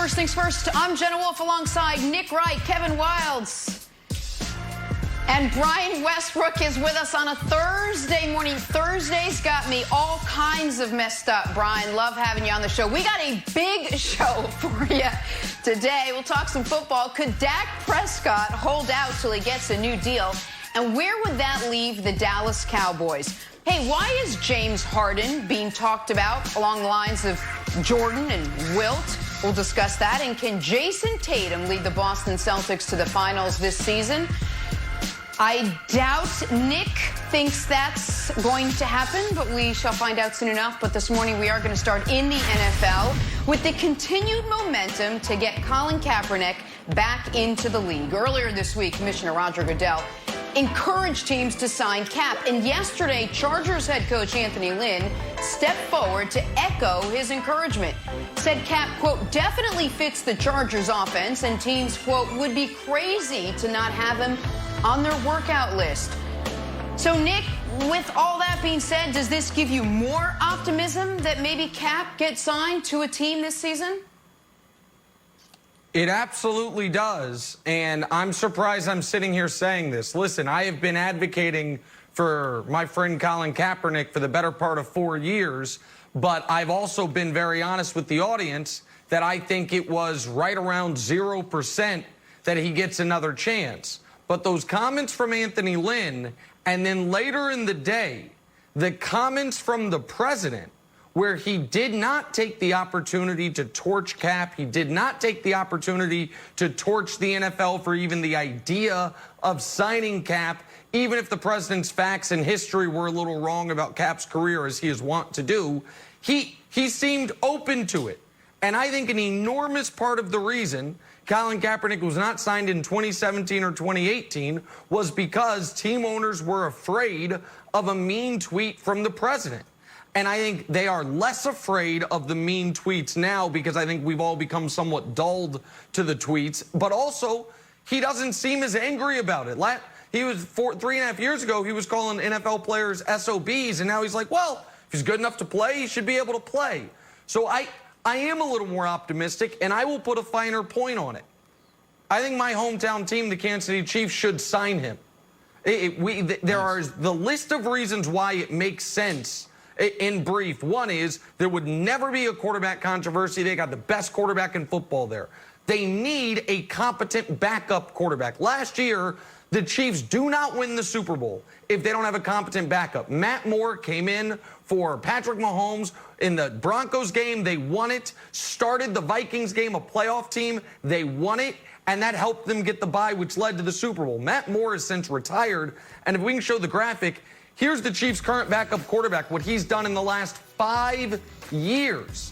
First things first, I'm Jenna Wolfe alongside Nick Wright, Kevin Wildes, and Brian Westbrook is with us on a Thursday morning. Thursday's got me all kinds of messed up, Brian. Love having you on the show. We got a big show for you today. We'll talk some football. Could Dak Prescott hold out till he gets a new deal? And where would that leave the Dallas Cowboys? Hey, why is James Harden being talked about along the lines of Jordan and Wilt? We'll discuss that. And can Jason Tatum lead the Boston Celtics to the finals this season? I doubt Nick thinks that's going to happen, but we shall find out soon enough. But this morning we are going to start in the NFL with the continued momentum to get Colin Kaepernick back into the league. Earlier this week, Commissioner Roger Goodell encouraged teams to sign Cap. And yesterday, Chargers head coach Anthony Lynn stepped forward to echo his encouragement. Said Cap, quote, definitely fits the Chargers offense, and teams, quote, would be crazy to not have him on their workout list. So, Nick, with all that being said, does this give you more optimism that maybe Cap gets signed to a team this season? It absolutely does, and I'm surprised I'm sitting here saying this. Listen, I have been advocating for my friend Colin Kaepernick for the better part of 4 years, but I've also been very honest with the audience that I think it was right around 0% that he gets another chance. But those comments from Anthony Lynn, and then later in the day, the comments from the president, where he did not take the opportunity to torch Cap. He did not take the opportunity to torch the NFL for even the idea of signing Cap, even if the president's facts and history were a little wrong about Cap's career, as he is wont to do. He seemed open to it. And I think an enormous part of the reason Colin Kaepernick was not signed in 2017 or 2018 was because team owners were afraid of a mean tweet from the president. And I think they are less afraid of the mean tweets now because I think we've all become somewhat dulled to the tweets. But also, he doesn't seem as angry about it. He was 3.5 years ago, he was calling NFL players SOBs, and now he's like, well, if he's good enough to play, he should be able to play. So I am a little more optimistic, and I will put a finer point on it. I think my hometown team, the Kansas City Chiefs, should sign him. There are the list of reasons why it makes sense. In brief, one is there would never be a quarterback controversy. They got the best quarterback in football there. They need a competent backup quarterback. Last year, the Chiefs do not win the Super Bowl if they don't have a competent backup. Matt Moore came in for Patrick Mahomes. In the Broncos game, they won it. Started the Vikings game, a playoff team. They won it, and that helped them get the bye, which led to the Super Bowl. Matt Moore has since retired, and if we can show the graphic, here's the Chiefs' current backup quarterback, what he's done in the last 5 years.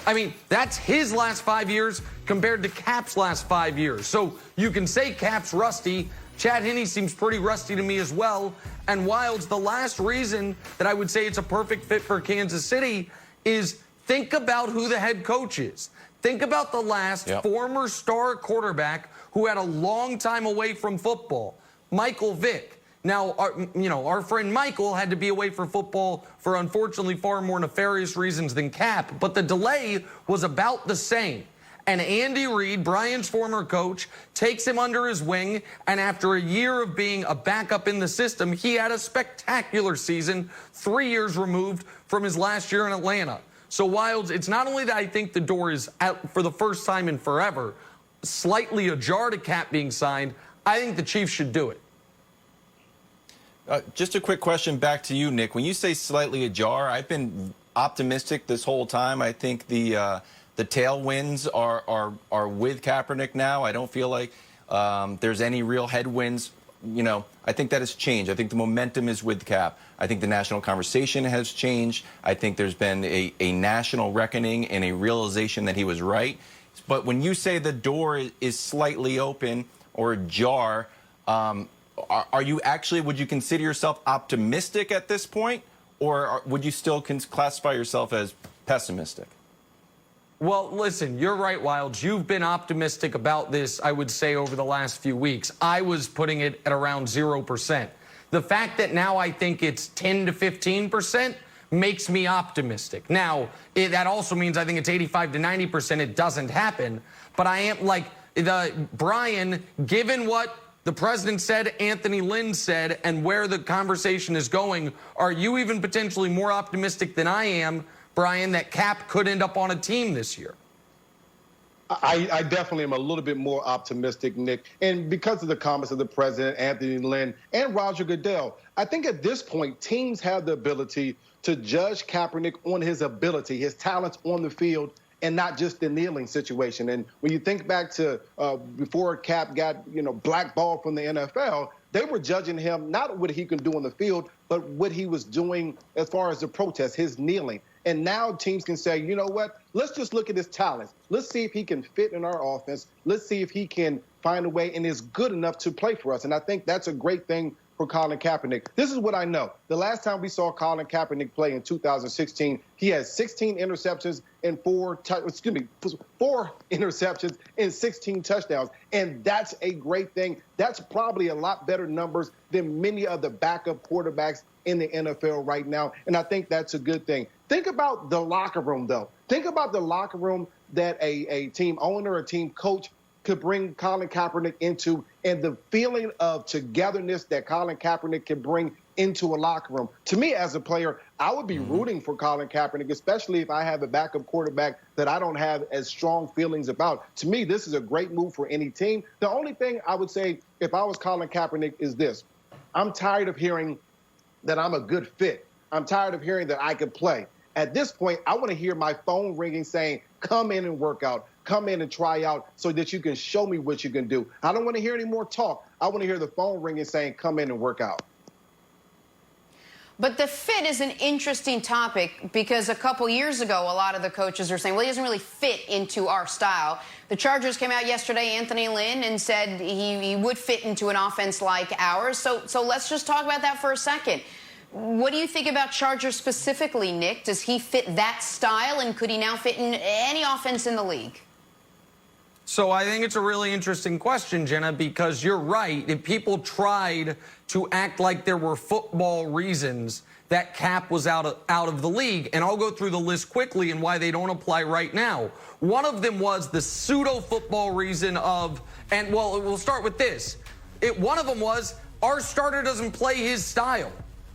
I mean, that's his last 5 years compared to Cap's last 5 years. So you can say Cap's rusty. Chad Henne seems pretty rusty to me as well. And Wildes, the last reason that I would say it's a perfect fit for Kansas City is think about who the head coach is. Think about the last former star quarterback who had a long time away from football, Michael Vick. Now, our friend Michael had to be away from football for, unfortunately, far more nefarious reasons than Cap, but the delay was about the same. And Andy Reid, Brian's former coach, takes him under his wing, and after a year of being a backup in the system, he had a spectacular season, 3 years removed from his last year in Atlanta. So, Wildes, it's not only that I think the door is out for the first time in forever, slightly ajar to Cap being signed, I think the Chiefs should do it. Just a quick question back to you, Nick. When you say slightly ajar, I've been optimistic this whole time. I think the tailwinds are with Kaepernick now. I don't feel like there's any real headwinds. I think that has changed. I think the momentum is with Cap. I think the national conversation has changed. I think there's been a national reckoning and a realization that he was right. But when you say the door is slightly open or ajar, are you actually, would you consider yourself optimistic at this point, or would you still classify yourself as pessimistic? Well, listen, you're right, Wildes. You've been optimistic about this, I would say, over the last few weeks. I was putting it at around 0%. The fact that now I think it's 10 to 15% makes me optimistic. Now, that also means I think it's 85 to 90% it doesn't happen. But I am like, Brian, given what the president said, Anthony Lynn said, and where the conversation is going, are you even potentially more optimistic than I am, Brian, that Cap could end up on a team this year? I definitely am a little bit more optimistic, Nick. And because of the comments of the president, Anthony Lynn, and Roger Goodell, I think at this point, teams have the ability to judge Kaepernick on his ability, his talents on the field, and not just the kneeling situation. And when you think back to before Cap got, blackballed from the NFL, they were judging him not what he could do on the field, but what he was doing as far as the protest, his kneeling. And now teams can say, you know what, let's just look at his talents. Let's see if he can fit in our offense. Let's see if he can find a way and is good enough to play for us. And I think that's a great thing for Colin Kaepernick. This is what I know. The last time we saw Colin Kaepernick play in 2016, he had 16 interceptions and 4 interceptions and 16 touchdowns. And that's a great thing. That's probably a lot better numbers than many of the backup quarterbacks in the NFL right now. And I think that's a good thing. Think about the locker room, though. Think about the locker room that a team owner, a team coach could bring Colin Kaepernick into, and the feeling of togetherness that Colin Kaepernick can bring into a locker room. To me, as a player, I would be rooting for Colin Kaepernick, especially if I have a backup quarterback that I don't have as strong feelings about. To me, this is a great move for any team. The only thing I would say, if I was Colin Kaepernick, is this. I'm tired of hearing that I'm a good fit. I'm tired of hearing that I can play. At this point, I want to hear my phone ringing saying, come in and work out. Come in and try out so that you can show me what you can do. I don't want to hear any more talk. I want to hear the phone ringing saying, come in and work out. But the fit is an interesting topic because a couple years ago, a lot of the coaches are saying, well, he doesn't really fit into our style. The Chargers came out yesterday, Anthony Lynn, and said he would fit into an offense like ours. So let's just talk about that for a second. What do you think about Chargers specifically, Nick? Does he fit that style, and could he now fit in any offense in the league? So I think it's a really interesting question, Jenna, because you're right. If people tried to act like there were football reasons that Cap was out of the league, and I'll go through the list quickly and why they don't apply right now. One of them was the pseudo-football reason of, and well, we'll start with this. One of them was our starter doesn't play his style.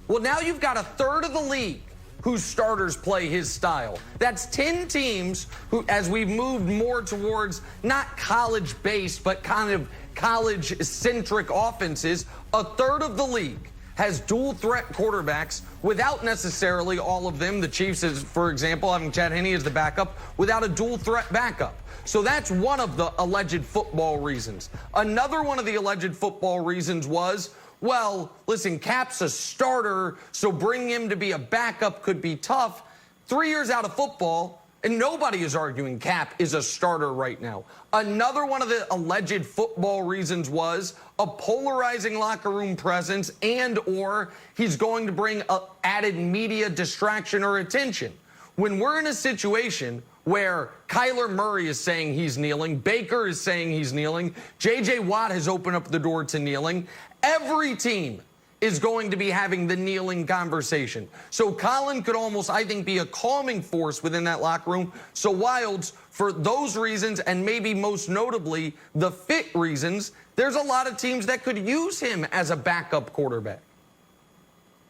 Well, now you've got a third of the league whose starters play his style. That's 10 teams who, as we've moved more towards not college-based, but kind of college-centric offenses, a third of the league has dual-threat quarterbacks without necessarily all of them. The Chiefs, for example, having Chad Henne as the backup, without a dual-threat backup. So that's one of the alleged football reasons. Another one of the alleged football reasons was, well, listen, Cap's a starter, so bringing him to be a backup could be tough. 3 years out of football, and nobody is arguing Cap is a starter right now. Another one of the alleged football reasons was a polarizing locker room presence and or he's going to bring added media distraction or attention. When we're in a situation where Kyler Murray is saying he's kneeling, Baker is saying he's kneeling, J.J. Watt has opened up the door to kneeling, every team is going to be having the kneeling conversation. So Colin could almost, I think, be a calming force within that locker room. So Wilds, for those reasons, and maybe most notably the fit reasons, there's a lot of teams that could use him as a backup quarterback.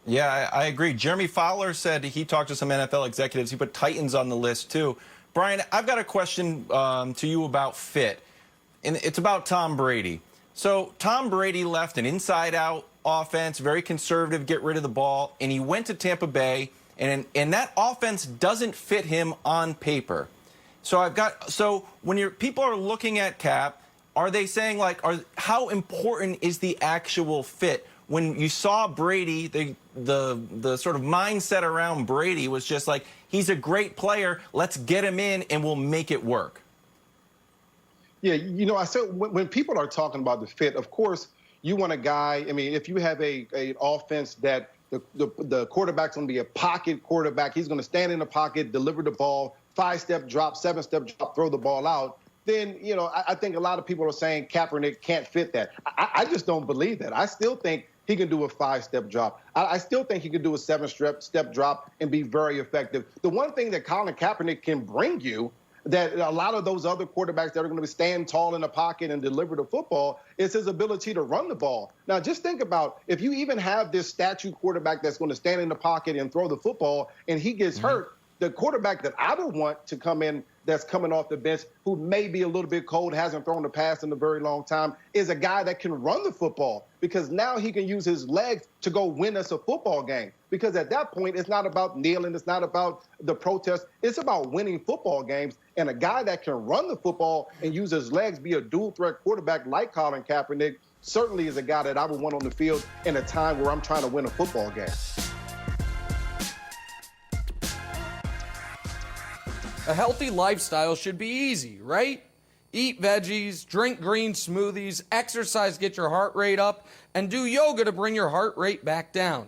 Yeah, I agree. Jeremy Fowler said he talked to some NFL executives. He put Titans on the list, too. Brian, I've got a question to you about fit, and it's about Tom Brady. So Tom Brady left an inside-out offense, very conservative, get rid of the ball, and he went to Tampa Bay, and that offense doesn't fit him on paper. So when people are looking at Cap, are they saying, like, how important is the actual fit? When you saw Brady, the sort of mindset around Brady was just like, he's a great player, let's get him in and we'll make it work. Yeah, I said when people are talking about the fit, of course, you want a guy. I mean, if you have an offense that the quarterback's going to be a pocket quarterback, he's going to stand in the pocket, deliver the ball, 5-step drop, 7-step drop, throw the ball out, then, I think a lot of people are saying Kaepernick can't fit that. I just don't believe that. I still think he can do a 5-step drop. I still think he can do a 7-step drop and be very effective. The one thing that Colin Kaepernick can bring you that a lot of those other quarterbacks that are going to stand tall in the pocket and deliver the football is his ability to run the ball. Now, just think about if you even have this statue quarterback that's going to stand in the pocket and throw the football and he gets hurt, the quarterback that I would want to come in that's coming off the bench, who may be a little bit cold, hasn't thrown a pass in a very long time, is a guy that can run the football because now he can use his legs to go win us a football game. Because at that point, it's not about kneeling, it's not about the protest, it's about winning football games. And a guy that can run the football and use his legs, be a dual-threat quarterback like Colin Kaepernick, certainly is a guy that I would want on the field in a time where I'm trying to win a football game. A healthy lifestyle should be easy, right? Eat veggies, drink green smoothies, exercise, get your heart rate up, and do yoga to bring your heart rate back down.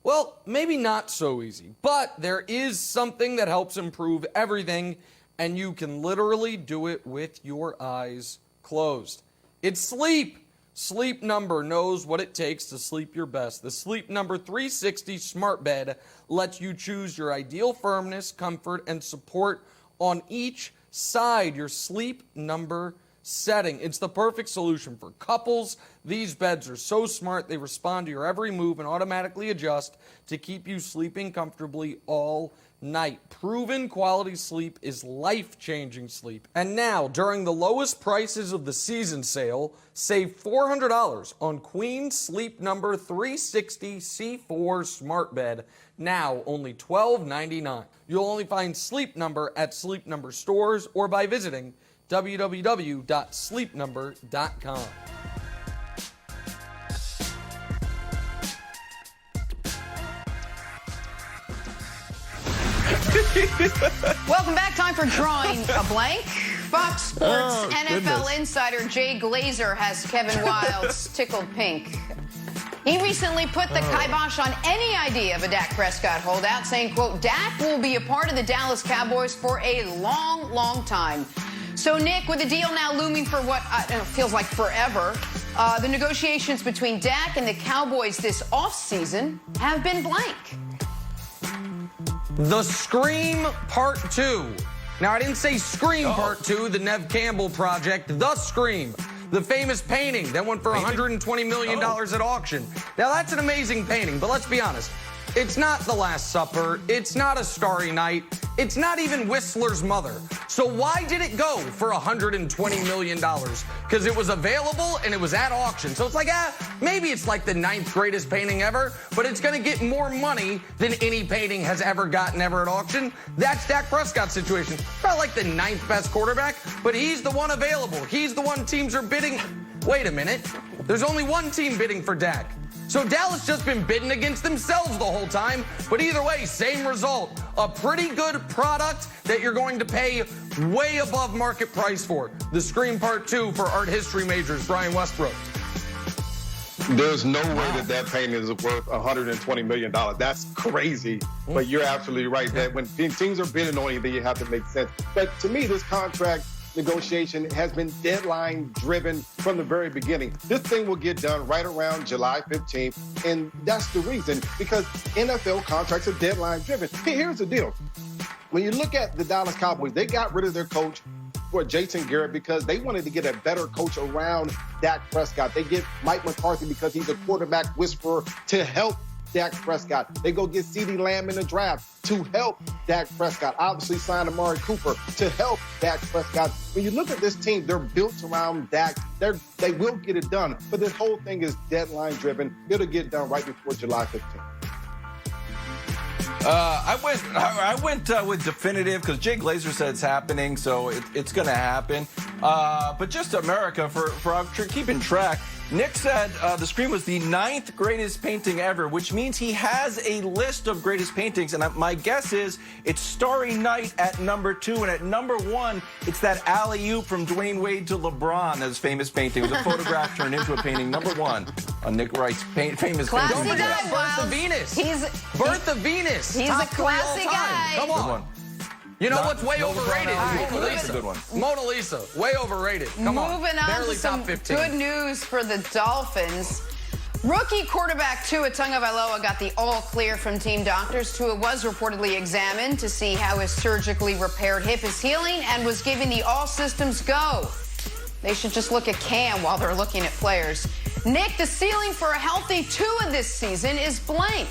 Well, maybe not so easy, but there is something that helps improve everything, and you can literally do it with your eyes closed. It's sleep. Sleep Number knows what it takes to sleep your best. The Sleep Number 360 Smart Bed lets you choose your ideal firmness, comfort, and support on each side, your Sleep Number setting. It's the perfect solution for couples. These beds are so smart, they respond to your every move and automatically adjust to keep you sleeping comfortably all night. Proven quality sleep is life-changing sleep. And now, during the lowest prices of the season sale, save $400 on Queen Sleep Number 360 C4 Smart Bed. Now, only $12.99. You'll only find Sleep Number at Sleep Number stores or by visiting www.sleepnumber.com. Welcome back. Time for Drawing a Blank. Fox Sports NFL goodness. insider Jay Glazer has Kevin Wildes tickled pink. He recently put the kibosh on any idea of a Dak Prescott holdout, saying, quote, Dak will be a part of the Dallas Cowboys for a long, long time. So, Nick, with the deal now looming for what feels like forever, the negotiations between Dak and the Cowboys this offseason have been blank. The Scream Part 2. Now, I didn't say Scream Part 2, the Nev Campbell project. The Scream, the famous painting that went for $120 million at auction. Now, that's an amazing painting, but let's be honest. It's not The Last Supper. It's not A Starry Night. It's not even Whistler's Mother. So why did it go for $120 million? Because it was available and it was at auction. So it's like, maybe it's like the 9th greatest painting ever, but it's going to get more money than any painting has ever gotten ever at auction. That's Dak Prescott's situation. Not like the 9th best quarterback, but he's the one available. He's the one teams are bidding. Wait a minute. There's only one team bidding for Dak. So Dallas just been bidding against themselves the whole time. But either way, same result. A pretty good product that you're going to pay way above market price for. The Scream Part 2 for art history majors, Brian Westbrook. There's no way that painting is worth $120 million. That's crazy. But you're absolutely right that when teams are bidding on anything, you have to make sense. But to me, this contract negotiation has been deadline driven from the very beginning. This thing will get done right around July 15th, and that's the reason, because NFL contracts are deadline driven. Here's the deal. When you look at the Dallas Cowboys, they got rid of their coach for Jason Garrett because they wanted to get a better coach around Dak Prescott. They get Mike McCarthy because he's a quarterback whisperer to help Dak Prescott. They go get CeeDee Lamb in the draft to help Dak Prescott. Obviously signed Amari Cooper to help Dak Prescott. When you look at this team, they're built around Dak. They will get it done. But this whole thing is deadline driven. It'll get done right before July 15th. I went with definitive because Jay Glazer said it's happening, so it's going to happen. But just America, for keeping track, Nick said the Scream was the 9th greatest painting ever, which means he has a list of greatest paintings. And my guess is it's Starry Night at number 2. And at number 1, it's that alley-oop from Dwayne Wade to LeBron, his famous painting. It was a photograph turned into a painting. Number 1 on Nick Wright's famous Classy painting. guy, Birth of Venus. Birth of Venus. He's Top a 3 all classy time. guy. Come on. You know what's way overrated? Mona That's Lisa. a good one. Mona Lisa, way overrated. Come on. Moving on Barely to some top 15. good news for the Dolphins. Rookie quarterback Tua Tagovailoa got the all clear from team doctors. Tua was reportedly examined to see how his surgically repaired hip is healing and was given the all systems go. They should just look at Cam while they're looking at players. Nick, the ceiling for a healthy Tua this season is blank.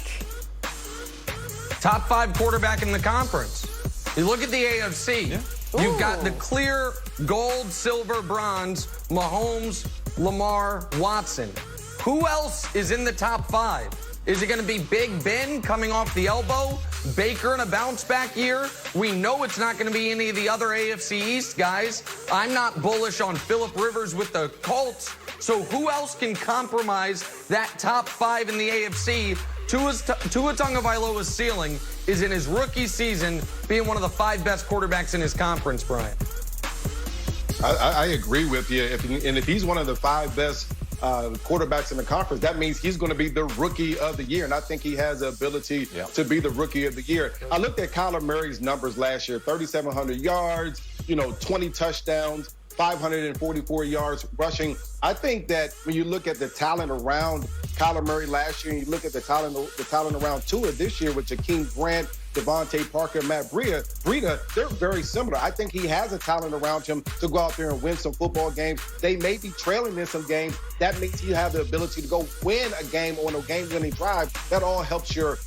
Top 5 quarterback in the conference. You look at the AFC. Yeah. You've got the clear gold, silver, bronze, Mahomes, Lamar, Watson. Who else is in the top 5? Is it going to be Big Ben coming off the elbow? Baker in a bounce-back year? We know it's not going to be any of the other AFC East guys. I'm not bullish on Phillip Rivers with the Colts. So who else can compromise that top 5 in the AFC? Tua Tagovailoa's ceiling is in his rookie season being one of the 5 best quarterbacks in his conference, Brian. I agree with you. If he's one of the 5 best quarterbacks in the conference, that means he's going to be the rookie of the year. And I think he has the ability to be the rookie of the year. I looked at Kyler Murray's numbers last year, 3,700 yards, 20 touchdowns, 544 yards rushing. I think that when you look at the talent around Kyler Murray last year and you look at the talent around Tua this year with Jakeem Grant, Devontae Parker, Matt Breida, they're very similar. I think he has a talent around him to go out there and win some football games. They may be trailing in some games. That means you have the ability to go win a game on a game-winning drive. That all helps everyone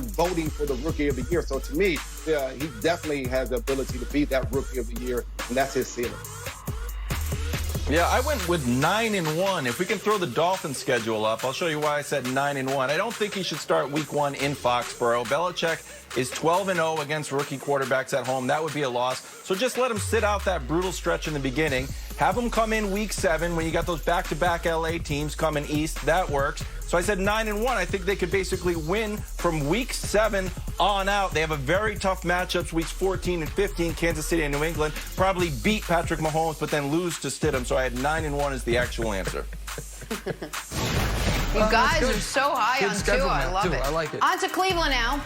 voting for the rookie of the year. So to me, he definitely has the ability to be that rookie of the year, and that's his ceiling. Yeah, I went with 9-1. If we can throw the Dolphins schedule up, I'll show you why I said 9-1. I don't think he should start week 1 in Foxborough. Belichick is 12-0 against rookie quarterbacks at home. That would be a loss. So just let him sit out that brutal stretch in the beginning. Have him come in week 7 when you got those back-to-back LA teams coming east. That works. So I said 9-1. I think they could basically win from week 7 on out. They have a very tough matchups, weeks 14 and 15, Kansas City and New England. Probably beat Patrick Mahomes, but then lose to Stidham. So I had 9-1 as the actual answer. You guys are so high on Tua. I love it. I like it. On to Cleveland now.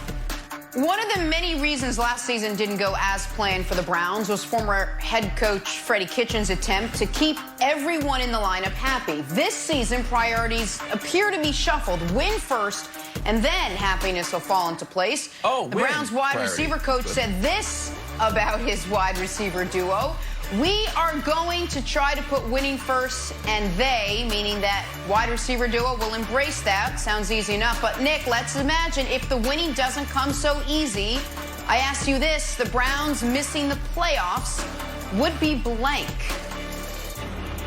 One of the many reasons last season didn't go as planned for the Browns was former head coach Freddie Kitchens' attempt to keep everyone in the lineup happy. This season, priorities appear to be shuffled. Win first, and then happiness will fall into place. The Browns wide receiver coach said this about his wide receiver duo. We are going to try to put winning first, and they, meaning that wide receiver duo, will embrace that. Sounds easy enough. But, Nick, let's imagine if the winning doesn't come so easy. I ask you this, the Browns missing the playoffs would be blank.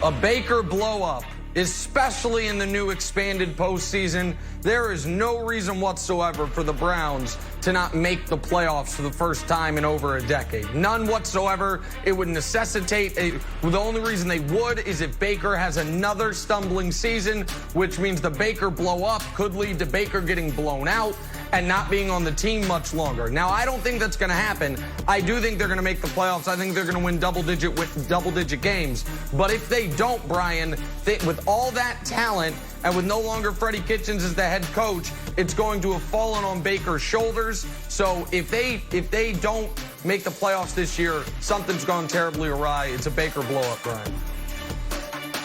A Baker blow-up, especially in the new expanded postseason. There is no reason whatsoever for the Browns to not make the playoffs for the first time in over a decade. None whatsoever. It would necessitate the only reason they would is if Baker has another stumbling season, which means the Baker blow up could lead to Baker getting blown out and not being on the team much longer. Now, I don't think that's going to happen. I do think they're going to make the playoffs. I think they're going to win double-digit games. But if they don't, Brian, with all that talent and with no longer Freddie Kitchens as the head coach, it's going to have fallen on Baker's shoulders. So if they don't make the playoffs this year, something's gone terribly awry. It's a Baker blow-up, Brian.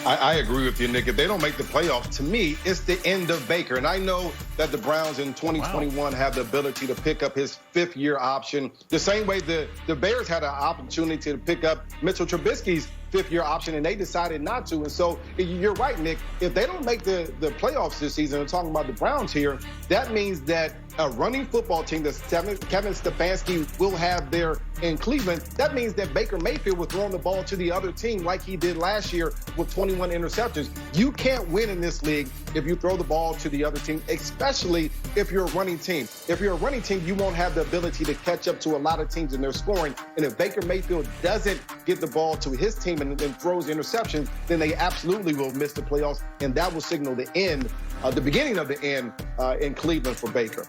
I agree with you, Nick. If they don't make the playoffs, to me, it's the end of Baker. And I know that the Browns in 2021 have the ability to pick up his 5th-year option, the same way the Bears had an opportunity to pick up Mitchell Trubisky's 5th-year option, and they decided not to. And so you're right, Nick. If they don't make the playoffs this season, I'm talking about the Browns here, that means that a running football team that Kevin Stefanski will have there in Cleveland, that means that Baker Mayfield will throw the ball to the other team like he did last year with 21 interceptions. You can't win in this league if you throw the ball to the other team, especially if you're a running team. If you're a running team, you won't have the ability to catch up to a lot of teams in their scoring. And if Baker Mayfield doesn't get the ball to his team and throws interceptions, then they absolutely will miss the playoffs, and that will signal the end, the beginning of the end in Cleveland for Baker.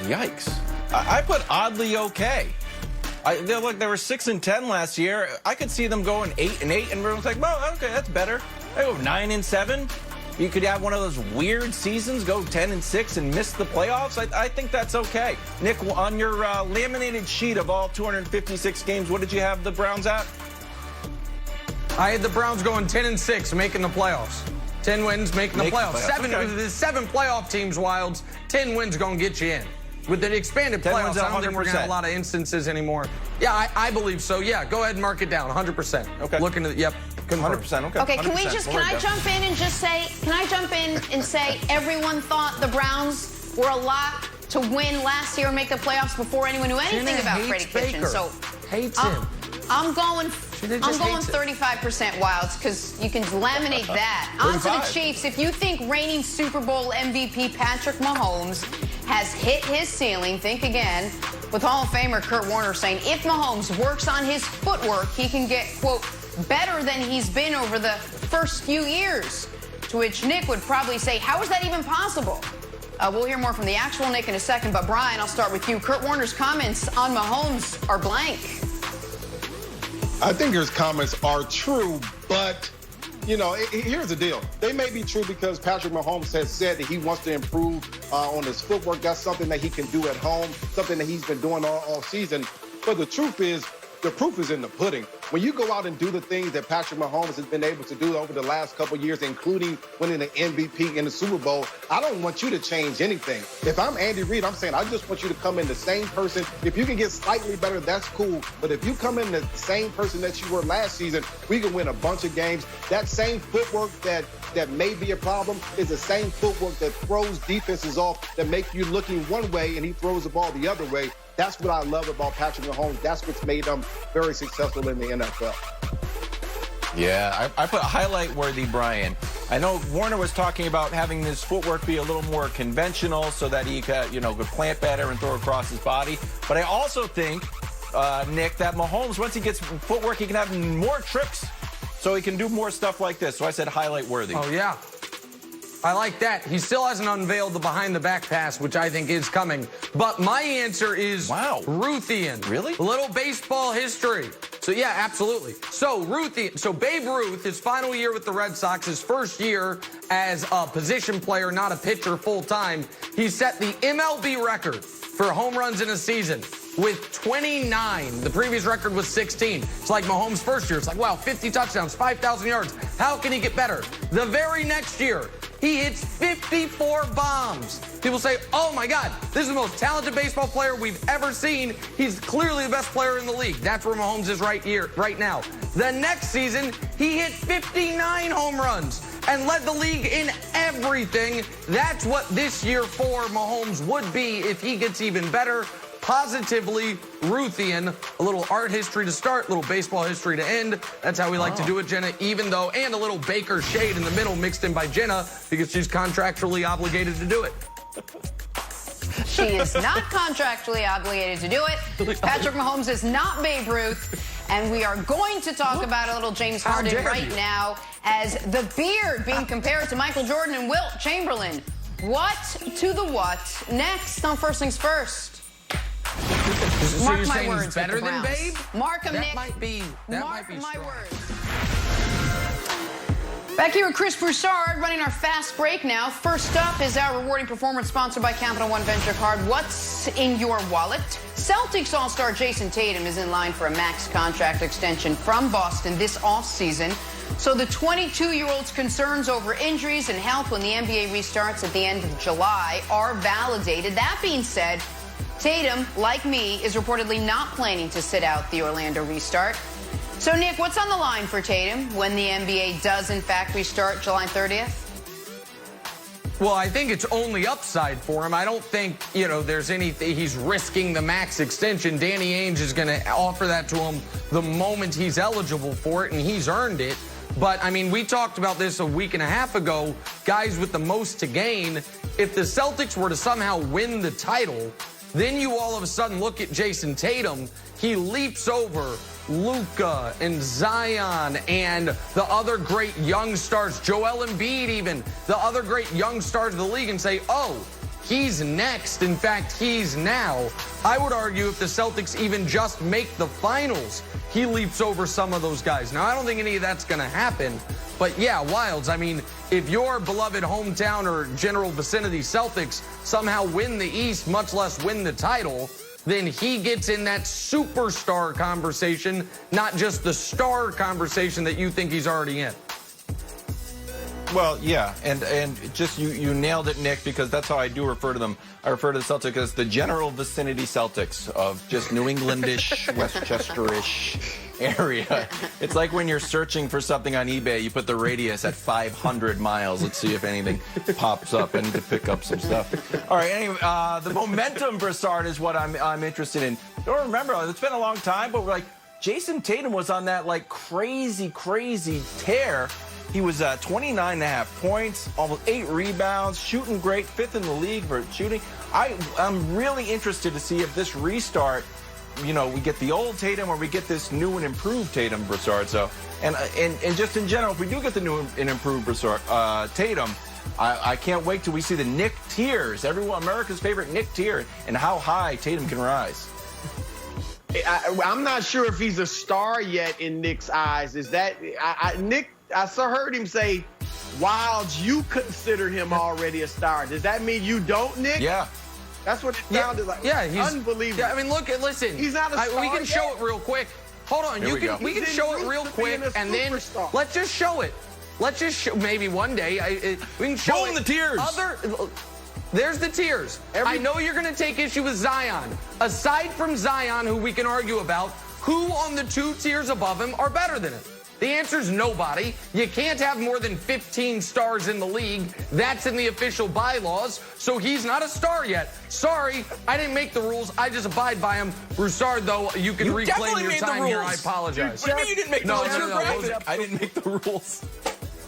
Yikes. I put oddly okay. They were 6-10 last year. I could see them going 8-8, and everyone's like, well, okay, that's better. They go 9-7. You could have one of those weird seasons, go 10-6 and miss the playoffs. I think that's okay. Nick, on your laminated sheet of all 256 games, what did you have the Browns at? I had the Browns going 10-6, making the playoffs. 10 wins, making the playoffs. Seven playoff teams, Wilds. 10 wins going to get you in. With the expanded playoffs, I don't think we're going to have a lot of instances anymore. Yeah, I believe so. Yeah, go ahead and mark it down. 100%. Okay. Looking at, yep. 100%. Okay. Okay, 100%. can I jump in and just say, everyone thought the Browns were a lock to win last year and make the playoffs before anyone knew anything about Freddie Kitchens. So hates him. I'm going 35% Wilds because you can laminate that. On to the Chiefs. If you think reigning Super Bowl MVP Patrick Mahomes has hit his ceiling, think again. With Hall of Famer Kurt Warner saying if Mahomes works on his footwork, he can get, quote, better than he's been over the first few years. To which Nick would probably say, how is that even possible? We'll hear more from the actual Nick in a second, but Brian, I'll start with you. Kurt Warner's comments on Mahomes are blank. I think his comments are true, but, you know, here's the deal. They may be true because Patrick Mahomes has said that he wants to improve on his footwork. That's something that he can do at home, something that he's been doing all season. But the truth is, the proof is in the pudding. When you go out and do the things that Patrick Mahomes has been able to do over the last couple of years, including winning the MVP in the Super Bowl, I don't want you to change anything. If I'm Andy Reid, I'm saying I just want you to come in the same person. If you can get slightly better, that's cool. But if you come in the same person that you were last season, we can win a bunch of games. That same footwork that may be a problem is the same footwork that throws defenses off, that make you looking one way and he throws the ball the other way. That's what I love about Patrick Mahomes. That's what's made him very successful in the NFL. Yeah, I put highlight-worthy Brian. I know Warner was talking about having his footwork be a little more conventional so that he could, could plant better and throw across his body. But I also think, Nick, that Mahomes, once he gets footwork, he can have more tricks so he can do more stuff like this. So I said highlight-worthy. Oh, yeah. I like that. He still hasn't unveiled the behind-the-back pass, which I think is coming. But my answer is Ruthian. Really? A little baseball history. So, yeah, absolutely. So, Ruthian. So, Babe Ruth, his final year with the Red Sox, his first year as a position player, not a pitcher full-time, he set the MLB record for home runs in a season with 29. The previous record was 16. It's like Mahomes' first year. It's like, wow, 50 touchdowns, 5,000 yards. How can he get better? The very next year, he hits 54 bombs. People say, oh, my God, this is the most talented baseball player we've ever seen. He's clearly the best player in the league. That's where Mahomes is right now. The next season, he hit 59 home runs and led the league in everything. That's what this year for Mahomes would be if he gets even better. Positively Ruthian. A little art history to start, a little baseball history to end. That's how we like to do it, Jenna, even though, and a little Baker shade in the middle mixed in by Jenna because she's contractually obligated to do it. She is not contractually obligated to do it. Patrick Mahomes is not Babe Ruth. And we are going to talk about a little James Harden right now as the beard being compared to Michael Jordan and Wilt Chamberlain. What to the what? Next on First Things First. So Mark you're my saying words he's better than Babe? Mark them, Nick. That might be Mark my strong. words. Back here with Chris Broussard, running our fast break now. First up is our rewarding performance sponsored by Capital One Venture Card. What's in your wallet? Celtics All-Star Jason Tatum is in line for a max contract extension from Boston this offseason. So the 22-year-old's concerns over injuries and health when the NBA restarts at the end of July are validated. That being said, Tatum, like me, is reportedly not planning to sit out the Orlando restart. So, Nick, what's on the line for Tatum when the NBA does, in fact, restart July 30th? Well, I think it's only upside for him. I don't think, there's anything. He's risking the max extension. Danny Ainge is going to offer that to him the moment he's eligible for it, and he's earned it. But, I mean, we talked about this a week and a half ago. Guys with the most to gain. If the Celtics were to somehow win the title, then you all of a sudden look at Jason Tatum. He leaps over Luka and Zion and the other great young stars, Joel Embiid even, the other great young stars of the league, and say, oh, he's next. In fact, he's now. I would argue if the Celtics even just make the finals, he leaps over some of those guys. Now, I don't think any of that's going to happen. But, yeah, Wilds, I mean, if your beloved hometown or general vicinity Celtics somehow win the East, much less win the title, then he gets in that superstar conversation, not just the star conversation that you think he's already in. Well, yeah, and just you nailed it, Nick, because that's how I do refer to them. I refer to the Celtics as the general vicinity Celtics of just New Englandish, Westchesterish area. It's like when you're searching for something on eBay, you put the radius at 500 miles. Let's see if anything pops up. I need to pick up some stuff. All right, anyway, the momentum Broussard is what I'm interested in. Don't remember, it's been a long time, but like Jason Tatum was on that like crazy tear. He was 29.5 points, almost 8 rebounds, shooting great, 5th in the league for shooting. I'm really interested to see if this restart, you know, we get the old Tatum or we get this new and improved Tatum, Broussard. So, and just in general, if we do get the new and improved Broussard, Tatum, I can't wait till we see the Nick tiers. Everyone, America's favorite Nick tier, and how high Tatum can rise. I'm not sure if he's a star yet in Nick's eyes. Is that Nick? I heard him say, Wilds, you consider him already a star. Does that mean you don't, Nick? Yeah. That's what it sounded like. Yeah, he's unbelievable. Yeah, I mean, listen. He's not a star we can show it real quick. Hold on. We can show it real quick, and then let's just show it. Let's just show, maybe one day we can show the tiers. There's the tiers. I know you're going to take issue with Zion. Aside from Zion, who we can argue about, who on the 2 tiers above him are better than him? The answer is nobody. You can't have more than 15 stars in the league. That's in the official bylaws. So he's not a star yet. Sorry, I didn't make the rules. I just abide by them. Broussard, though, you can reclaim your time here. I apologize. What do you mean you didn't make the rules? No. I didn't make the rules.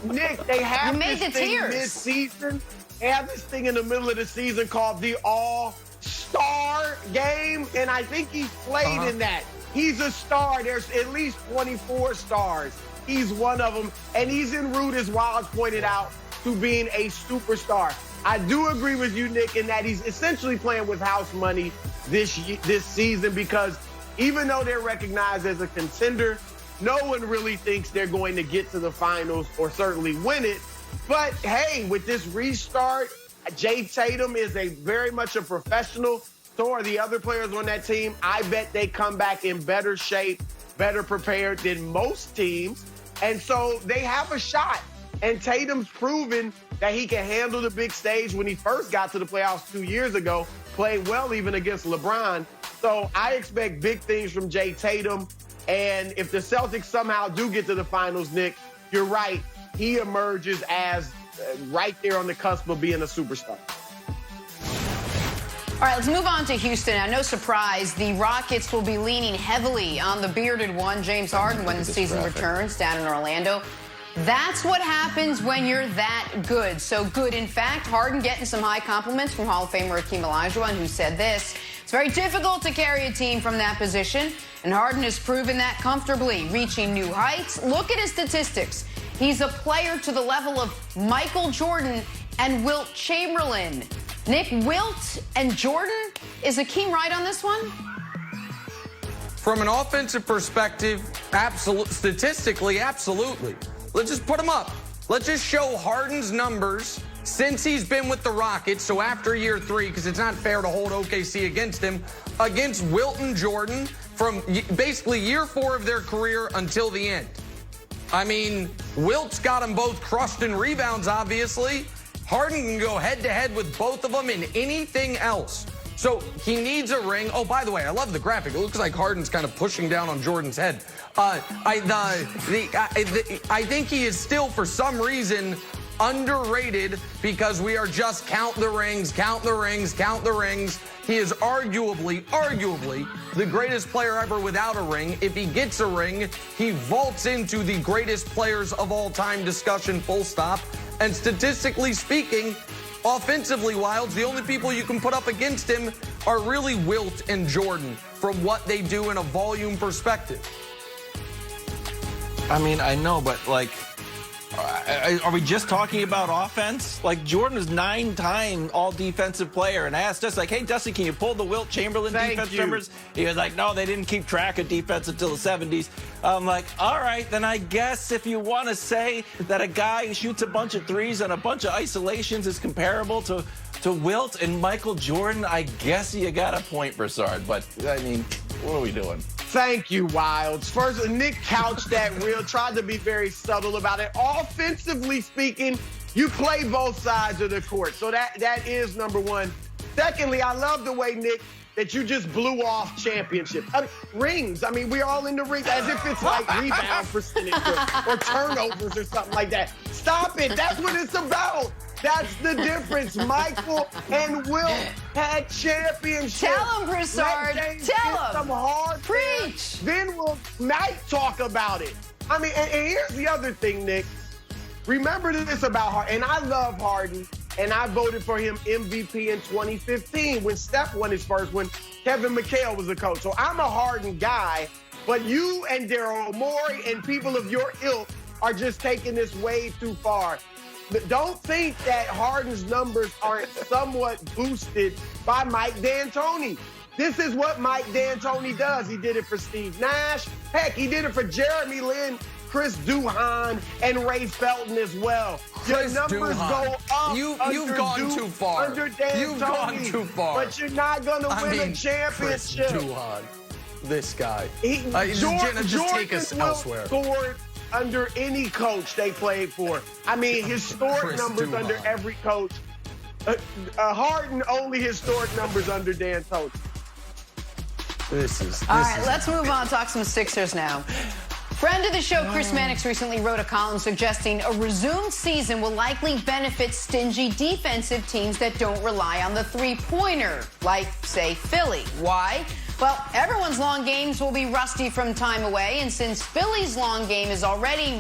Nick, they have made this the thing tiers. mid-season. They have this thing in the middle of the season called the All-Star Game, and I think he's played in that. He's a star. There's at least 24 stars. He's one of them, and he's en route, as Wilds pointed out, to being a superstar. I do agree with you, Nick, in that he's essentially playing with house money this season, because even though they're recognized as a contender, no one really thinks they're going to get to the finals or certainly win it. But, hey, with this restart, Jay Tatum is very much a professional. So are the other players on that team. I bet they come back in better shape, better prepared than most teams. And so they have a shot. And Tatum's proven that he can handle the big stage. When he first got to the playoffs 2 years ago, played well even against LeBron. So I expect big things from Jay Tatum. And if the Celtics somehow do get to the finals, Nick, you're right. He emerges as right there on the cusp of being a superstar. All right, let's move on to Houston. Now, no surprise, the Rockets will be leaning heavily on the bearded one, James Harden, when the season returns down in Orlando. That's what happens when you're that good. So good, in fact, Harden getting some high compliments from Hall of Famer Hakeem Olajuwon, who said this: "It's very difficult to carry a team from that position, and Harden has proven that comfortably, reaching new heights. Look at his statistics. He's a player to the level of Michael Jordan and Wilt Chamberlain." Nick, Wilt and Jordan, is Hakeem right on this one? From an offensive perspective, statistically, absolutely. Let's just put them up. Let's just show Harden's numbers since he's been with the Rockets, so after year 3, because it's not fair to hold OKC against him, against Wilt and Jordan from basically year 4 of their career until the end. I mean, Wilt's got them both crushed in rebounds, obviously. Harden can go head-to-head with both of them in anything else. So he needs a ring. Oh, by the way, I love the graphic. It looks like Harden's kind of pushing down on Jordan's head. I think he is still, for some reason, underrated because we are just count the rings, count the rings, count the rings. He is arguably the greatest player ever without a ring. If he gets a ring, he vaults into the greatest players of all time discussion, full stop. And statistically speaking, offensively, Wilds, the only people you can put up against him are really Wilt and Jordan from what they do in a volume perspective. I mean, I know, but like, are we just talking about offense? Like, Jordan was 9-time all-defensive player, and I asked us, like, hey, Dusty, can you pull the Wilt Chamberlain defense numbers? He was like, no, they didn't keep track of defense until the 70s. I'm like, all right, then I guess if you want to say that a guy who shoots a bunch of threes and a bunch of isolations is comparable to to Wilt and Michael Jordan, I guess you got a point, Broussard. But, I mean, what are we doing? Thank you, Wilds. First, Nick couched that real, tried to be very subtle about it. Offensively speaking, you play both sides of the court. So that is number one. Secondly, I love the way, Nick, that you just blew off championships. I mean, rings. I mean, we're all in the rings as if it's like rebound percentage or turnovers or something like that. Stop it. That's what it's about. That's the difference. Michael and Wilt had championships. Tell him, Broussard. Tell him. Some hard Preach. Then we'll might talk about it. I mean, and here's the other thing, Nick. Remember this about Harden, and I love Harden, and I voted for him MVP in 2015 when Steph won his first one. Kevin McHale was the coach. So I'm a Harden guy, but you and Daryl Morey and people of your ilk are just taking this way too far. But don't think that Harden's numbers aren't somewhat boosted by Mike D'Antoni. This is what Mike D'Antoni does. He did it for Steve Nash. Heck, he did it for Jeremy Lin, Chris Duhon, and Ray Felton as well. Your numbers go up. You've gone too far. Under D'Antoni, You've gone too far. But you're not going to win a championship. Chris Duhon, this guy. Jordan just take us elsewhere. Scored under any coach they played for. I mean, historic numbers Duhon. under every coach. Harden only historic numbers under D'Antoni. All right, let's move on. Talk some Sixers now. Friend of the show, Chris Mannix, recently wrote a column suggesting a resumed season will likely benefit stingy defensive teams that don't rely on the three-pointer, like, say, Philly. Why? Well, everyone's long games will be rusty from time away, and since Philly's long game is already,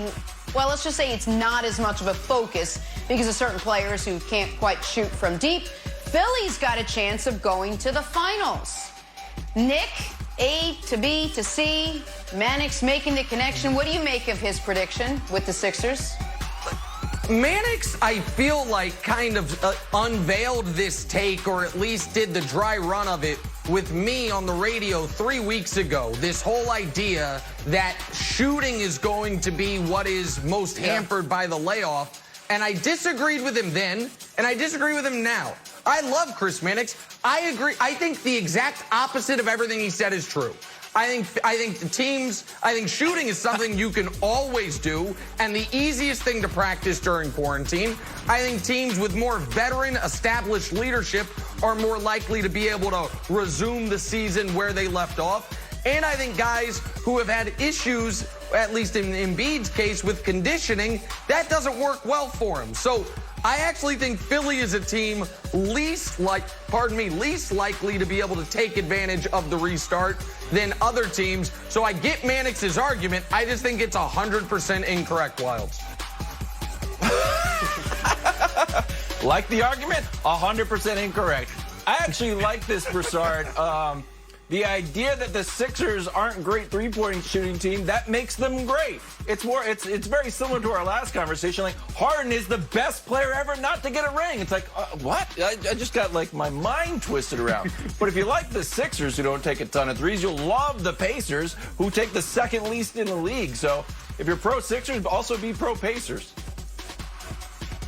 well, let's just say it's not as much of a focus because of certain players who can't quite shoot from deep, Philly's got a chance of going to the finals. Nick, A to B to C, Mannix making the connection. What do you make of his prediction with the Sixers? Mannix, I feel like, kind of unveiled this take, or at least did the dry run of it with me on the radio 3 weeks ago. This whole idea that shooting is going to be what is most hampered by the layoff. And I disagreed with him then, and I disagree with him now. I love Chris Mannix. I agree. I think the exact opposite of everything he said is true. I think shooting is something you can always do, and the easiest thing to practice during quarantine. I think teams with more veteran, established leadership are more likely to be able to resume the season where they left off. And I think guys who have had issues, at least in Embiid's case, with conditioning, that doesn't work well for him. So I actually think Philly is a team least likely to be able to take advantage of the restart than other teams. So I get Mannix's argument. I just think it's 100% incorrect, Wilds. Like the argument? 100% incorrect. I actually like this, Broussard. The idea that the Sixers aren't a great three-point shooting team, that makes them great. It's very similar to our last conversation. Like, Harden is the best player ever not to get a ring. It's like, what? I just got, like, my mind twisted around. But if you like the Sixers, who don't take a ton of threes, you'll love the Pacers, who take the second least in the league. So if you're pro-Sixers, also be pro-Pacers.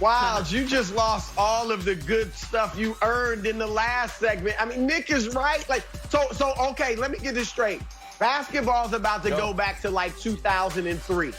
Wow, you just lost all of the good stuff you earned in the last segment. I mean, Nick is right. Like, so okay, let me get this straight. Basketball's about to go back to like 2003.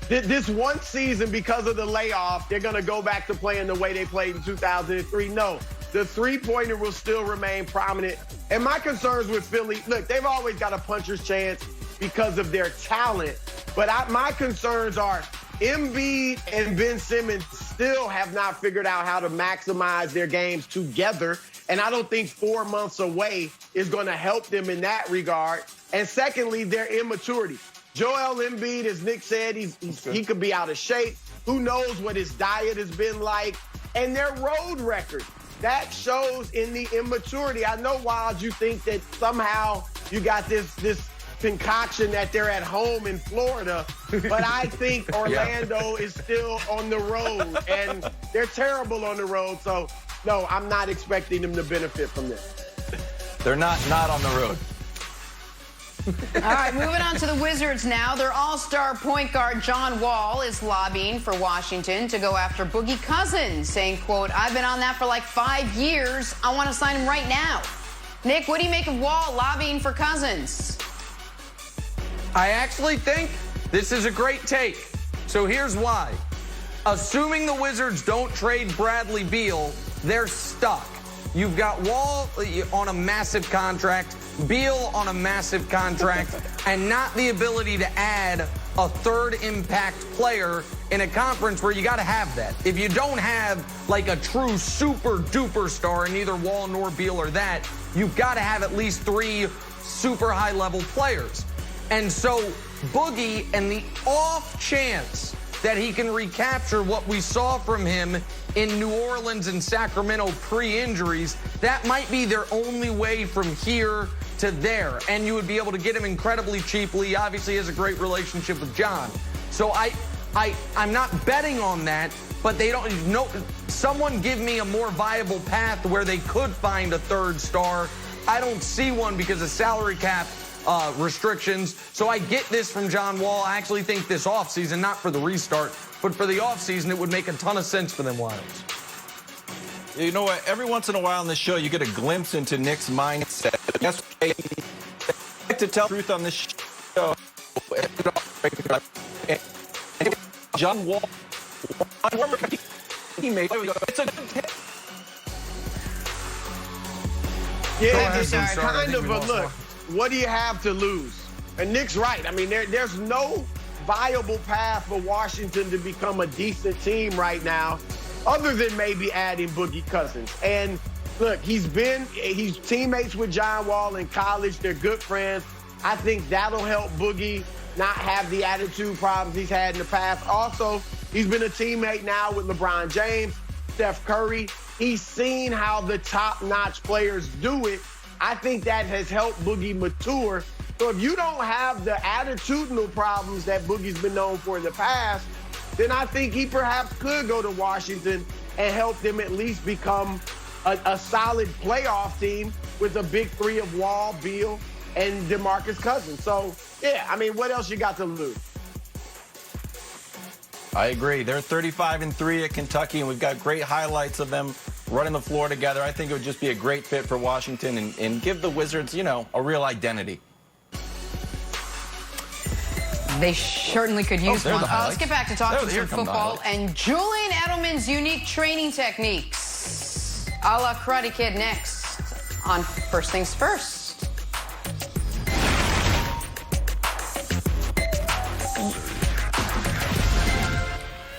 This one season, because of the layoff, they're going to go back to playing the way they played in 2003. No, the three-pointer will still remain prominent. And my concerns with Philly, look, they've always got a puncher's chance because of their talent. But my concerns are Embiid and Ben Simmons still have not figured out how to maximize their games together. And I don't think 4 months away is going to help them in that regard. And secondly, their immaturity. Joel Embiid, as Nick said, he could be out of shape. Who knows what his diet has been like. And their road record. That shows in the immaturity. I know, Wild, you think that somehow you got this concoction that they're at home in Florida, but I think Orlando is still on the road, and they're terrible on the road. So, no, I'm not expecting them to benefit from this. They're not on the road. All right, moving on to the Wizards now. Their all-star point guard John Wall is lobbying for Washington to go after Boogie Cousins, saying, quote, "I've been on that for like 5 years. I want to sign him right now." Nick, what do you make of Wall lobbying for Cousins? I actually think this is a great take. So here's why. Assuming the Wizards don't trade Bradley Beal, they're stuck. You've got Wall on a massive contract, Beal on a massive contract, and not the ability to add a third impact player in a conference where you got to have that. If you don't have like a true super duper star, and neither Wall nor Beal are that, you've got to have at least 3 super high level players. And so Boogie, and the off chance that he can recapture what we saw from him in New Orleans and Sacramento pre-injuries, that might be their only way from here to there. And you would be able to get him incredibly cheaply. He obviously has a great relationship with John. So I'm not betting on that, but they don't know. Someone give me a more viable path where they could find a third star. I don't see one because of salary cap restrictions. So I get this from John Wall. I actually think this offseason, not for the restart, but for the offseason, it would make a ton of sense for them Wilds. You know what? Every once in a while on this show, you get a glimpse into Nick's mindset. Yesterday, I like to tell the truth on this show. John Wall, teammate. It's a good hit. Yeah, It's kind of a look. What do you have to lose? And Nick's right. I mean, there's no viable path for Washington to become a decent team right now, other than maybe adding Boogie Cousins. And look, he's teammates with John Wall in college. They're good friends. I think that'll help Boogie not have the attitude problems he's had in the past. Also, he's been a teammate now with LeBron James, Steph Curry. He's seen how the top-notch players do it. I think that has helped Boogie mature. So if you don't have the attitudinal problems that Boogie's been known for in the past, then I think he perhaps could go to Washington and help them at least become a solid playoff team with a big 3 of Wall, Beal, and DeMarcus Cousins. So, yeah, I mean, what else you got to lose? I agree. They're 35-3 at Kentucky, and we've got great highlights of them running the floor together. I think it would just be a great fit for Washington and give the Wizards, you know, a real identity. They certainly could use one. Let's get back to talking some football and Julian Edelman's unique training techniques. A la Karate Kid next on First Things First.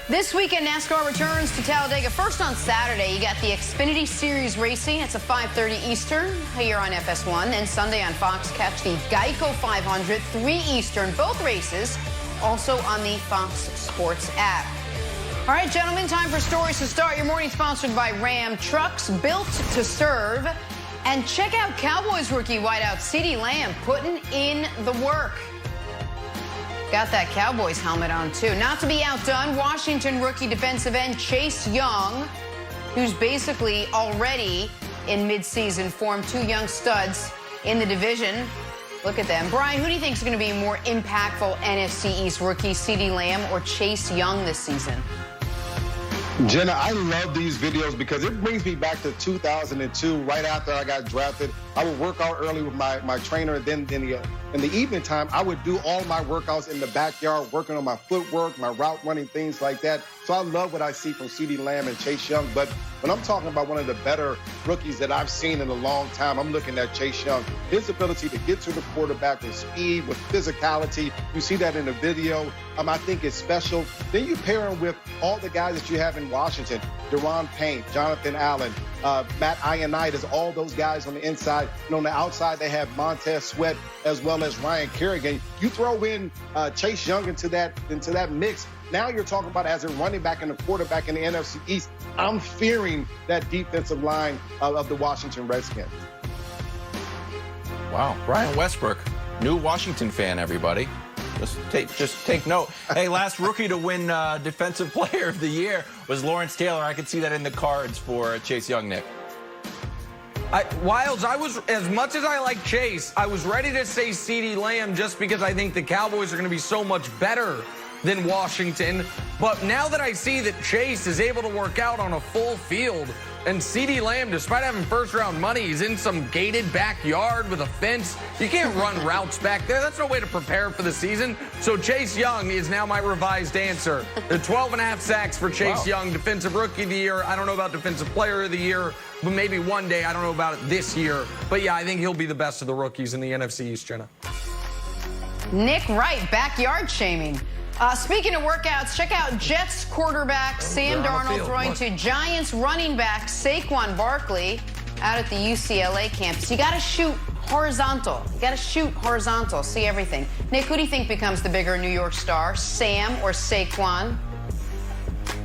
This weekend, NASCAR returns to Talladega. First on Saturday, you got the Xfinity Series racing. It's a 5:30 Eastern here on FS1. And Sunday on Fox, catch the Geico 500, 3 Eastern. Both races also on the Fox Sports app. All right, gentlemen, time for stories to start your morning, sponsored by Ram Trucks, built to serve. And check out Cowboys rookie wideout CeeDee Lamb putting in the work. Got that Cowboys helmet on, too. Not to be outdone, Washington rookie defensive end Chase Young, who's basically already in midseason form. 2 young studs in the division. Look at them. Brian, who do you think is going to be more impactful NFC East rookie, CeeDee Lamb or Chase Young this season? Jenna, I love these videos because it brings me back to 2002, right after I got drafted. I would work out early with my trainer. Then in the evening time, I would do all my workouts in the backyard, working on my footwork, my route running, things like that. So I love what I see from CeeDee Lamb and Chase Young. But when I'm talking about one of the better rookies that I've seen in a long time, I'm looking at Chase Young. His ability to get to the quarterback with speed, with physicality. You see that in the video. I think it's special. Then you pair him with all the guys that you have in Washington. Deron Payne, Jonathan Allen, Matt Ioannidis, all those guys on the inside. And on the outside, they have Montez Sweat as well as Ryan Kerrigan. You throw in Chase Young into that mix. Now you're talking about as a running back and a quarterback in the NFC East. I'm fearing that defensive line of the Washington Redskins. Wow. Brian Westbrook, new Washington fan, everybody. Just take note. Hey, last rookie to win Defensive Player of the Year was Lawrence Taylor. I could see that in the cards for Chase Young, Nick. Wilds, as much as I like Chase, I was ready to say CeeDee Lamb just because I think the Cowboys are going to be so much better than Washington. But now that I see that Chase is able to work out on a full field, and CeeDee Lamb, despite having first-round money, he's in some gated backyard with a fence. You can't run routes back there. That's no way to prepare for the season. So Chase Young is now my revised answer. The 12.5 sacks for Chase Young, Defensive Rookie of the Year. I don't know about Defensive Player of the Year, but maybe one day. I don't know about it this year. But, yeah, I think he'll be the best of the rookies in the NFC East, Jenna. Nick Wright, backyard shaming. Speaking of workouts, check out Jets quarterback Sam Darnold throwing to Giants running back Saquon Barkley out at the UCLA campus. You got to shoot horizontal. You got to shoot horizontal, see everything. Nick, who do you think becomes the bigger New York star, Sam or Saquon?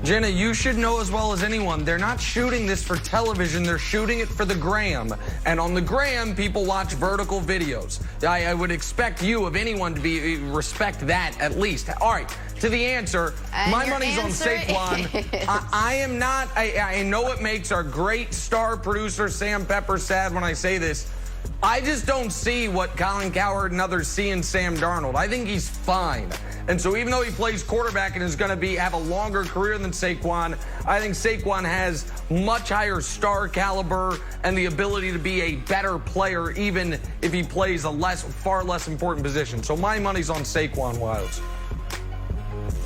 Jenna, you should know as well as anyone, they're not shooting this for television, they're shooting it for the gram. And on the gram, people watch vertical videos. I would expect you, of anyone, to respect that at least. All right, to the answer, and my money's on Saquon. I am not, I know it makes our great star producer Sam Pepper sad when I say this. I just don't see what Colin Kaepernick and others see in Sam Darnold. I think he's fine. And so even though he plays quarterback and is going to have a longer career than Saquon, I think Saquon has much higher star caliber and the ability to be a better player even if he plays a far less important position. So my money's on Saquon, Wilds.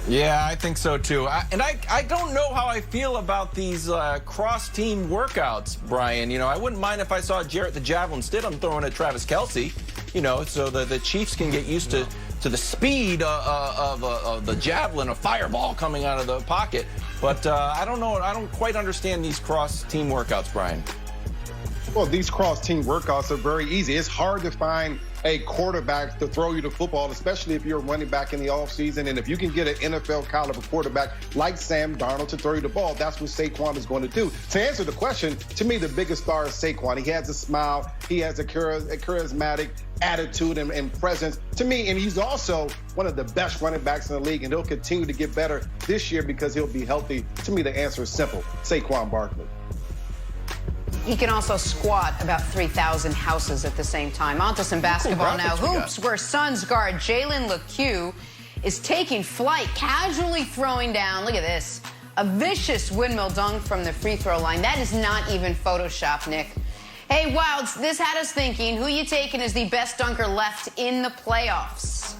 Yeah, I think so too. I don't know how I feel about these cross-team workouts, Brian. You know, I wouldn't mind if I saw Jarrett the Javelin Stitt. I'm throwing at Travis Kelce, you know, so the Chiefs can get used to the speed of the javelin, a fireball coming out of the pocket. But I don't know. I don't quite understand these cross-team workouts, Brian. Well, these cross-team workouts are very easy. It's hard to find a quarterback to throw you the football, especially if you're a running back in the offseason. And if you can get an NFL caliber quarterback like Sam Darnold to throw you the ball, that's what Saquon is going to do. To answer the question, to me, the biggest star is Saquon. He has a smile. He has a charismatic attitude and presence to me. And he's also one of the best running backs in the league. And he'll continue to get better this year because he'll be healthy. To me, the answer is simple. Saquon Barkley. He can also squat about 3,000 houses at the same time. On to some basketball now. Hoops, where Suns guard Jalen LeCue is taking flight, casually throwing down, look at this, a vicious windmill dunk from the free throw line. That is not even Photoshop, Nick. Hey, Wilds, this had us thinking, who you taking as the best dunker left in the playoffs?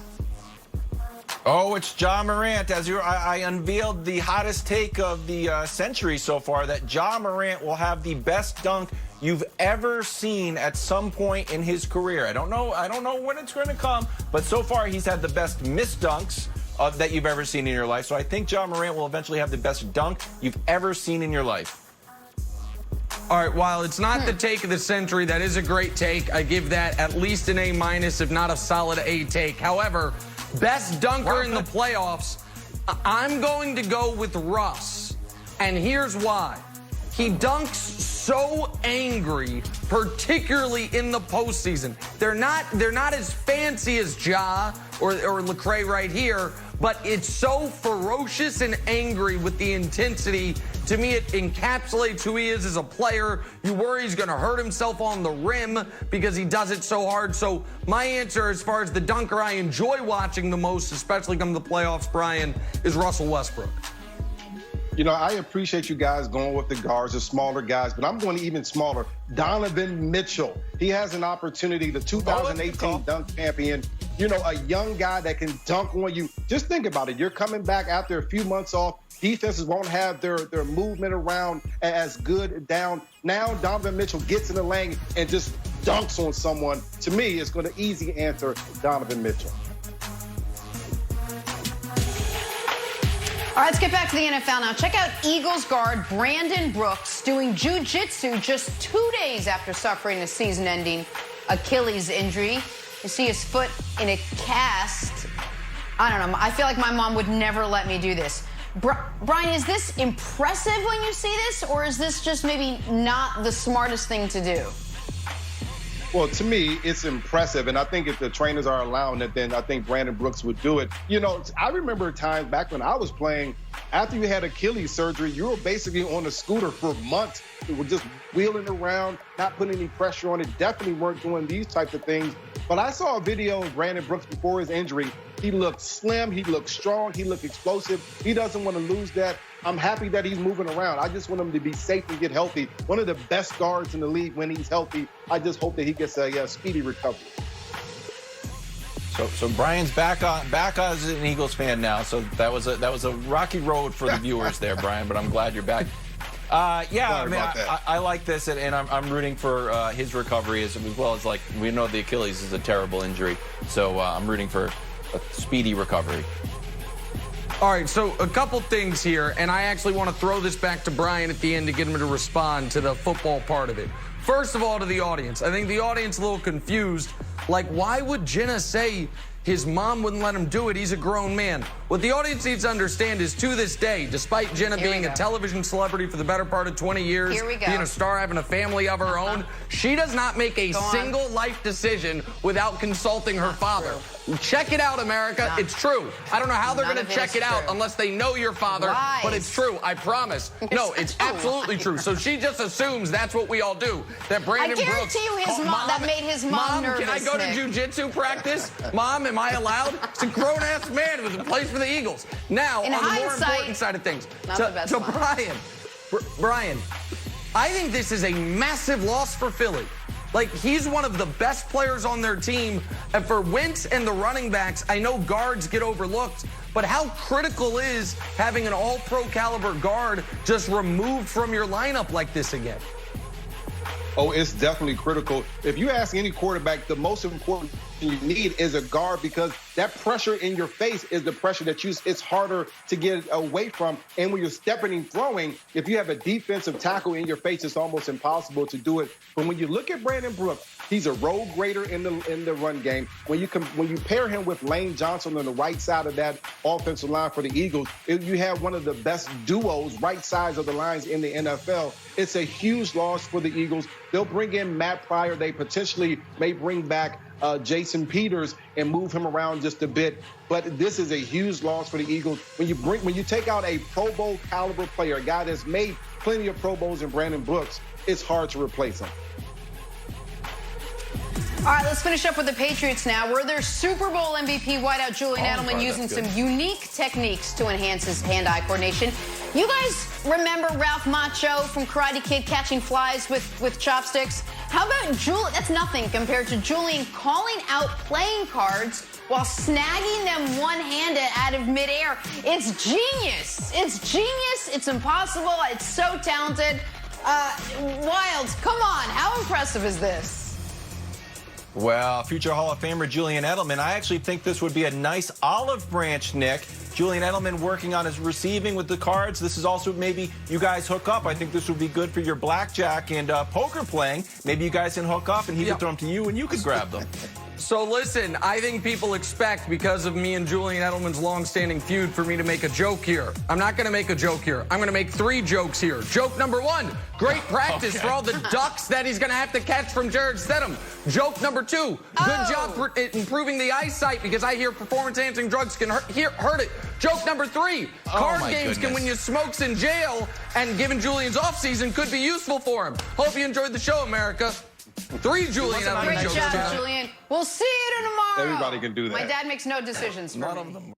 Oh, it's Ja Morant. As I unveiled the hottest take of the century so far, that Ja Morant will have the best dunk you've ever seen at some point in his career. I don't know when it's going to come, but so far he's had the best missed dunks that you've ever seen in your life. So I think Ja Morant will eventually have the best dunk you've ever seen in your life. All right, while it's not the take of the century, that is a great take. I give that at least an A-, if not a solid A take. However, best dunker in the playoffs, I'm going to go with Russ. And here's why. He dunks so angry, particularly in the postseason. They're not as fancy as Ja or Lecrae right here, but it's so ferocious and angry with the intensity. To me, it encapsulates who he is as a player. You worry he's going to hurt himself on the rim because he does it so hard. So my answer, as far as the dunker I enjoy watching the most, especially come to the playoffs, Brian, is Russell Westbrook. You know, I appreciate you guys going with the guards, the smaller guys, but I'm going even smaller. Donovan Mitchell. He has an opportunity, the 2018 dunk champion. You know, a young guy that can dunk on you. Just think about it. You're coming back after a few months off. Defenses won't have their movement around as good down. Now Donovan Mitchell gets in the lane and just dunks on someone. To me, it's going to easy answer Donovan Mitchell. All right, let's get back to the NFL now. Check out Eagles guard Brandon Brooks doing jiu-jitsu just 2 days after suffering a season-ending Achilles injury. You see his foot in a cast. I don't know. I feel like my mom would never let me do this. Brian, is this impressive when you see this, or is this just maybe not the smartest thing to do? Well, to me, it's impressive. And I think if the trainers are allowing it, then I think Brandon Brooks would do it. You know, I remember times back when I was playing, after you had Achilles surgery, you were basically on a scooter for months. You were just wheeling around, not putting any pressure on it. Definitely weren't doing these types of things. But I saw a video of Brandon Brooks before his injury. He looked slim, he looked strong, he looked explosive. He doesn't want to lose that. I'm happy that he's moving around. I just want him to be safe and get healthy. One of the best guards in the league when he's healthy. I just hope that he gets a speedy recovery. So Brian's back as an Eagles fan now. So that was a rocky road for the viewers there, Brian. But I'm glad you're back. Yeah, I like this, and I'm rooting for his recovery as well as, like, we know the Achilles is a terrible injury. So I'm rooting for a speedy recovery. All right, so a couple things here, and I actually want to throw this back to Brian at the end to get him to respond to the football part of it. First of all, to the audience, I think the audience is a little confused. Like, why would Jenna say his mom wouldn't let him do it? He's a grown man. What the audience needs to understand is, to this day, despite Jenna being a television celebrity for the better part of 20 years, being a star, having a family of her own, she does not make a single life decision without consulting her father. Check it out, America. It's true. I don't know how they're going to check it out unless they know your father, but it's true. I promise. No, it's absolutely true. So she just assumes that's what we all do. That Brandon Brooks. I guarantee you his mom, that made his mom nervous. Can I go to jiu-jitsu practice? Mom, am I allowed? It's a grown-ass man who plays for the Eagles. Now, on the more important side of things, to Brian, I think this is a massive loss for Philly. Like, he's one of the best players on their team. And for Wentz and the running backs, I know guards get overlooked, but how critical is having an all-pro caliber guard just removed from your lineup like this again? Oh, it's definitely critical. If you ask any quarterback, the most important thing you need is a guard, because that pressure in your face is the pressure that it's harder to get away from. And when you're stepping and throwing, if you have a defensive tackle in your face, it's almost impossible to do it. But when you look at Brandon Brooks, he's a road grader in the run game. When you pair him with Lane Johnson on the right side of that offensive line for the Eagles, you have one of the best duos, right sides of the lines in the NFL. It's a huge loss for the Eagles. They'll bring in Matt Pryor. They potentially may bring back Jason Peters and move him around just a bit. But this is a huge loss for the Eagles. When you take out a Pro Bowl caliber player, a guy that's made plenty of Pro Bowls in Brandon Brooks, it's hard to replace him. All right, let's finish up with the Patriots now, where their Super Bowl MVP wideout Julian Edelman using some unique techniques to enhance his hand-eye coordination. You guys remember Ralph Macchio from Karate Kid catching flies with chopsticks? How about Julian? That's nothing compared to Julian calling out playing cards while snagging them one-handed out of midair. It's genius. It's genius. It's impossible. It's so talented. Wilds, come on. How impressive is this? Well, future Hall of Famer Julian Edelman, I actually think this would be a nice olive branch, Nick. Julian Edelman working on his receiving with the cards. This is also maybe you guys hook up. I think this would be good for your blackjack and poker playing. Maybe you guys can hook up and he could throw them to you and you could grab them. So listen, I think people expect, because of me and Julian Edelman's long-standing feud, for me to make a joke here. I'm not going to make a joke here. I'm going to make 3 jokes here. Joke number 1, great practice for all the ducks that he's going to have to catch from Jared Stidham. Joke number 2, good job for improving the eyesight, because I hear performance-enhancing drugs can hurt it. Joke number 3, card games can win you smokes in jail, and given Julian's offseason, could be useful for him. Hope you enjoyed the show, America. 3 Julian Edelman jokes. Great job, Julian. We'll see you tomorrow. Everybody can do that. My dad makes no decisions for me.